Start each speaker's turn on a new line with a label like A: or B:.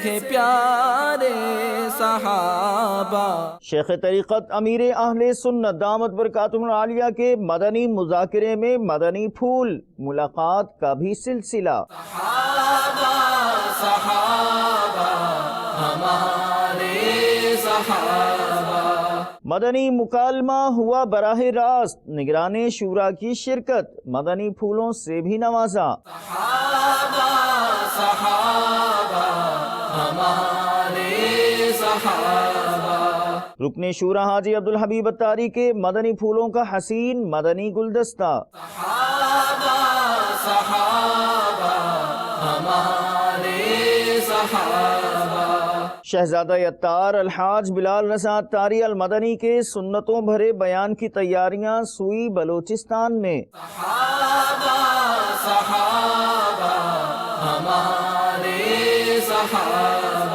A: ہیں پیارے صحابہ۔
B: شیخ طریقت امیر اہل سنت دامت برکاتہم العالیہ کے مدنی مذاکرے میں مدنی پھول، ملاقات کا بھی سلسلہ۔
A: صحابہ صحابہ ہمارے صحابہ۔
B: مدنی مکالمہ ہوا براہ راست، نگران شورا کی شرکت، مدنی پھولوں سے بھی نوازا۔
A: صحابہ صحابہ ہمارے صحابہ۔
B: رکن شورا حاجی عبدالحبیب اتاری کے مدنی پھولوں کا حسین مدنی گلدستہ۔
A: صحابہ صحابہ ہمارے صحابہ۔
B: شہزادہ اتار الحاج بلال رضا اتاری المدنی کے سنتوں بھرے بیان کی تیاریاں سوئی بلوچستان میں۔
A: صحابہ صحابہ ہمارے صحابہ۔